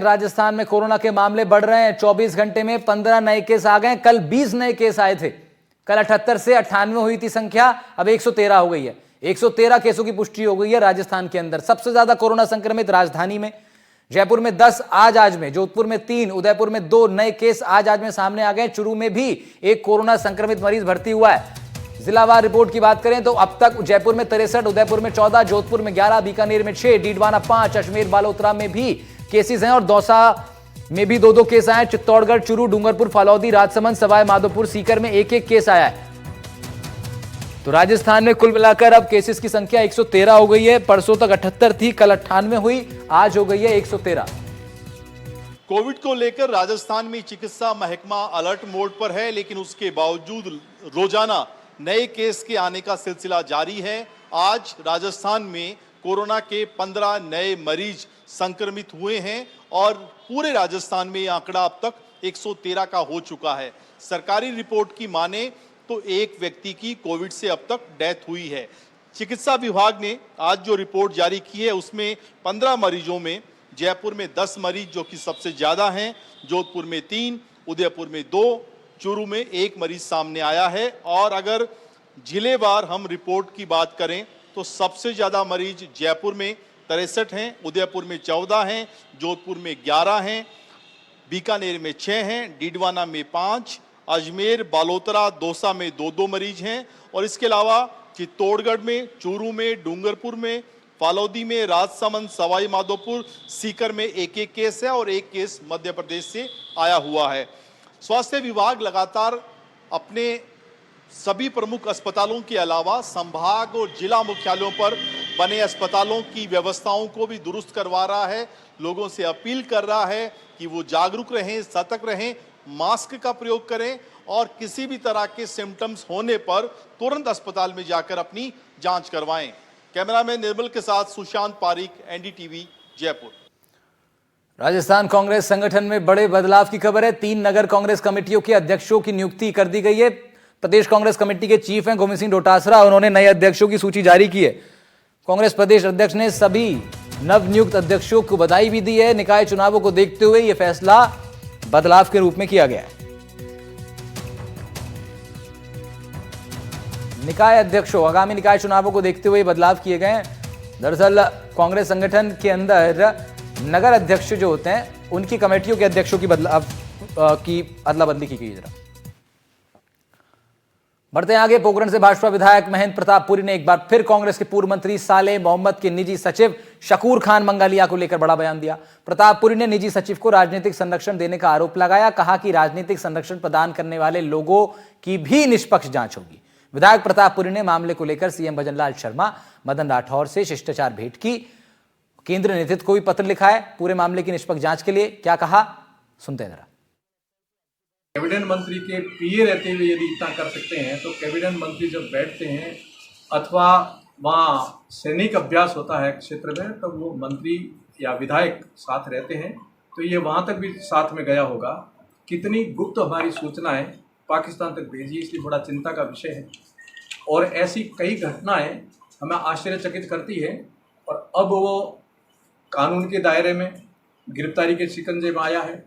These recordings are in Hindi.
राजस्थान में कोरोना के मामले बढ़ रहे हैं। 24 घंटे में 15 नए केस आ गए। कल 20 नए केस आए थे। कल 78 से 98 हुई थी संख्या, अब 113 हो गई है। 113 केसों की पुष्टि हो गई है राजस्थान के अंदर। सबसे ज्यादा कोरोना संक्रमित राजधानी में, जयपुर में 10 आज में, जोधपुर में 3, उदयपुर में 2 नए केस आज में सामने आ गए। चूरू में भी एक कोरोना संक्रमित मरीज भर्ती हुआ है। जिलावार रिपोर्ट की बात करें तो अब तक जयपुर में 63, उदयपुर में 14, जोधपुर में 11, बीकानेर में 6, डीडवाना 5, अजमेर बालोतरा में भी केसेस हैं और दौसा में भी 2-2 केस आए। चित्तौड़गढ़, चूरू, डूंगरपुर, फालौदी, राजसमंद, सवाई माधोपुर, सीकर में 1-1 केस आया है। तो राजस्थान में कुल मिलाकर अब केसेस की संख्या 113 हो गई है। परसों तक 78 थी, कल 98 हुई, आज हो गई है 113। कोविड को लेकर राजस्थान में चिकित्सा महकमा अलर्ट मोड पर है, लेकिन उसके बावजूद रोजाना नए केस के आने का सिलसिला जारी है। आज राजस्थान में कोरोना के 15 नए मरीज संक्रमित हुए हैं और पूरे राजस्थान में यह आंकड़ा अब तक 113 का हो चुका है। सरकारी रिपोर्ट की माने तो एक व्यक्ति की कोविड से अब तक डेथ हुई है। चिकित्सा विभाग ने आज जो रिपोर्ट जारी की है उसमें 15 मरीजों में जयपुर में 10 मरीज जो कि सबसे ज्यादा हैं, जोधपुर में 3, उदयपुर में 2, चूरू में 1 मरीज सामने आया है। और अगर जिलेवार हम रिपोर्ट की बात करें तो सबसे ज्यादा मरीज जयपुर में 63 हैं, उदयपुर में 14 हैं, जोधपुर में 11 हैं, बीकानेर में 6 हैं, डीडवाना में 5, अजमेर, बालोतरा, दौसा में 2-2 मरीज हैं। और इसके अलावा चित्तौड़गढ़ में, चूरू में, डूंगरपुर में, फालौदी में, राजसमंद, सवाई माधोपुर, सीकर में 1-1 केस है और 1 केस मध्य प्रदेश से आया हुआ है। स्वास्थ्य विभाग लगातार अपने सभी प्रमुख अस्पतालों के अलावा संभाग और जिला मुख्यालयों पर बने अस्पतालों की व्यवस्थाओं को भी दुरुस्त करवा रहा है। लोगों से अपील कर रहा है कि वो जागरूक रहें, सतर्क रहें, मास्क का प्रयोग करें और किसी भी तरह के सिम्टम्स होने पर तुरंत अस्पताल में जाकर अपनी जांच करवाएं। कैमरामैन निर्मल के साथ सुशांत पारीक, एनडीटीवी, जयपुर। राजस्थान कांग्रेस संगठन में बड़े बदलाव की खबर है। 3 नगर कांग्रेस कमेटियों के अध्यक्षों की नियुक्ति कर दी गई है। प्रदेश कांग्रेस कमेटी के चीफ हैं गोविंद सिंह डोटासरा, उन्होंने नए अध्यक्षों की सूची जारी की है। कांग्रेस प्रदेश अध्यक्ष ने सभी नवनियुक्त अध्यक्षों को बधाई भी दी है। निकाय चुनावों को देखते हुए यह फैसला बदलाव के रूप में किया गया है। निकाय अध्यक्षों, आगामी निकाय चुनावों को देखते हुए बदलाव किए गए हैं। दरअसल कांग्रेस संगठन के अंदर नगर अध्यक्ष जो होते हैं उनकी कमेटियों के अध्यक्षों की अदला बदली की गई। जरा बढ़ते हैं आगे। पोखरण से भाजपा विधायक महेंद्र प्रताप पुरी ने एक बार फिर कांग्रेस के पूर्व मंत्री सालेह मोहम्मद के निजी सचिव शकूर खान मंगालिया को लेकर बड़ा बयान दिया। प्रताप पुरी ने निजी सचिव को राजनीतिक संरक्षण देने का आरोप लगाया। कहा कि राजनीतिक संरक्षण प्रदान करने वाले लोगों की भी निष्पक्ष जांच होगी। विधायक प्रताप पुरी ने मामले को लेकर सीएम भजनलाल शर्मा, मदन राठौर से शिष्टाचार भेंट की। केंद्रीय नेतृत्व को भी पत्र लिखा है पूरे मामले की निष्पक्ष जांच के लिए। क्या कहा, सुनते हैं जरा। कैबिनेट मंत्री के पीए रहते हुए यदि इतना कर सकते हैं तो कैबिनेट मंत्री जब बैठते हैं अथवा वहाँ सैनिक अभ्यास होता है क्षेत्र में, तो वो मंत्री या विधायक साथ रहते हैं, तो ये वहाँ तक भी साथ में गया होगा। कितनी गुप्त हमारी सूचनाएं पाकिस्तान तक भेजी, इसलिए बड़ा चिंता का विषय है। और ऐसी कई घटनाएं हमें आश्चर्यचकित करती है। और अब वो कानून के दायरे में गिरफ्तारी के शिकंजे में आया है।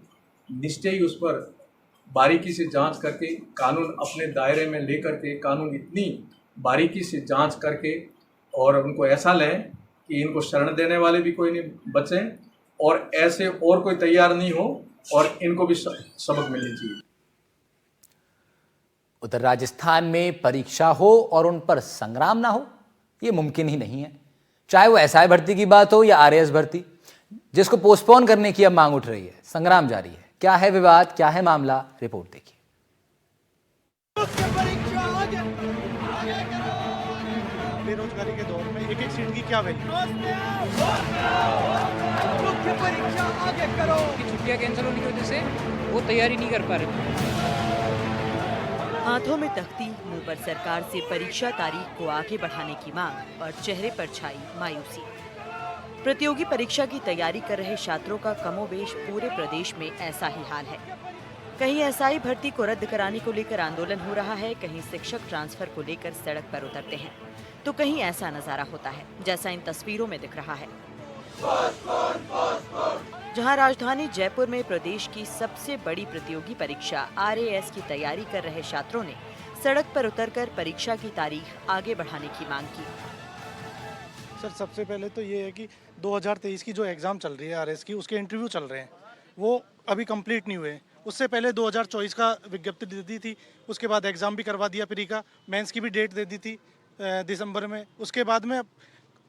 निश्चय ही उस पर बारीकी से जांच करके, कानून अपने दायरे में लेकर के, कानून इतनी बारीकी से जांच करके और उनको ऐसा लें कि इनको शरण देने वाले भी कोई नहीं बचें और ऐसे और कोई तैयार नहीं हो और इनको भी सबक मिलनी चाहिए। उधर राजस्थान में परीक्षा हो और उन पर संग्राम ना हो, यह मुमकिन ही नहीं है। चाहे वो एसआई भर्ती की बात हो या आरएएस भर्ती, जिसको पोस्टपोन करने की अब मांग उठ रही है। संग्राम जारी है। क्या है विवाद, क्या है मामला, रिपोर्ट देखिए। बेरोजगारी के दौर में एक सीट की क्या वैल्यू? मुख्य परीक्षा आगे करो। छुट्टियां कैंसिल होने की वजह से वो तैयारी नहीं कर पा रहे। हाथों में तख्ती, मुंह पर सरकार से परीक्षा तारीख को आगे बढ़ाने की मांग और चेहरे पर छाई मायूसी। प्रतियोगी परीक्षा की तैयारी कर रहे छात्रों का कमोबेश पूरे प्रदेश में ऐसा ही हाल है। कहीं एसआई भर्ती को रद्द कराने को लेकर आंदोलन हो रहा है, कहीं शिक्षक ट्रांसफर को लेकर सड़क पर उतरते हैं, तो कहीं ऐसा नजारा होता है जैसा इन तस्वीरों में दिख रहा है। जहां राजधानी जयपुर में प्रदेश की सबसे बड़ी प्रतियोगी परीक्षा RAS की तैयारी कर रहे छात्रों ने सड़क पर उतरकर परीक्षा की तारीख आगे बढ़ाने की मांग की। सर सबसे पहले तो ये है कि 2023 की जो एग्ज़ाम चल रही है RS की, उसके इंटरव्यू चल रहे हैं, वो अभी कंप्लीट नहीं हुए। उससे पहले 2024 का विज्ञप्ति दे दी थी, उसके बाद एग्ज़ाम भी करवा दिया प्री का, मेंस की भी डेट दे दी थी दिसंबर में। उसके बाद में अब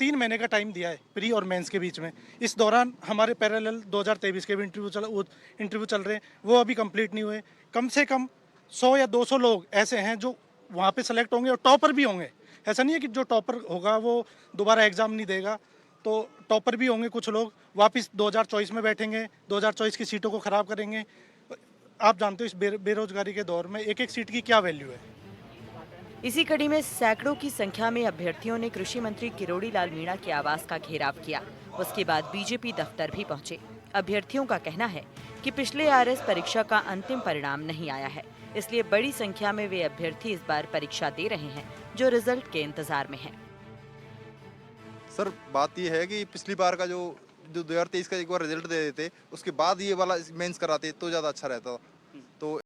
3 महीने का टाइम दिया है प्री और मेंस के बीच में। इस दौरान हमारे पैरेलल 2023 के भी इंटरव्यू चल रहे हैं, वो अभी कंप्लीट नहीं हुए। कम से कम 100 या 200 लोग ऐसे हैं जो वहाँ पे सेलेक्ट होंगे और टॉपर भी होंगे। ऐसा नहीं है कि जो टॉपर होगा वो दोबारा एग्ज़ाम नहीं देगा, तो टॉपर भी होंगे कुछ लोग, वापस 2024 में बैठेंगे, 2024 की सीटों को ख़राब करेंगे। आप जानते हो इस बेरोजगारी के दौर में एक एक सीट की क्या वैल्यू है। इसी कड़ी में सैकड़ों की संख्या में अभ्यर्थियों ने कृषि मंत्री किरोड़ी लाल मीणा के आवास का घेराव किया। उसके बाद बीजेपी दफ्तर भी पहुंचे। अभ्यर्थियों का कहना है कि पिछले RS परीक्षा का अंतिम परिणाम नहीं आया है, इसलिए बड़ी संख्या में वे अभ्यर्थी इस बार परीक्षा दे रहे हैं जो रिजल्ट के इंतजार में हैं। सर बात यह है कि पिछली बार का जो 2023 का एक बार रिजल्ट दे देते, उसके बाद ये वाला मेंस कराते तो ज़्यादा अच्छा रहता। तो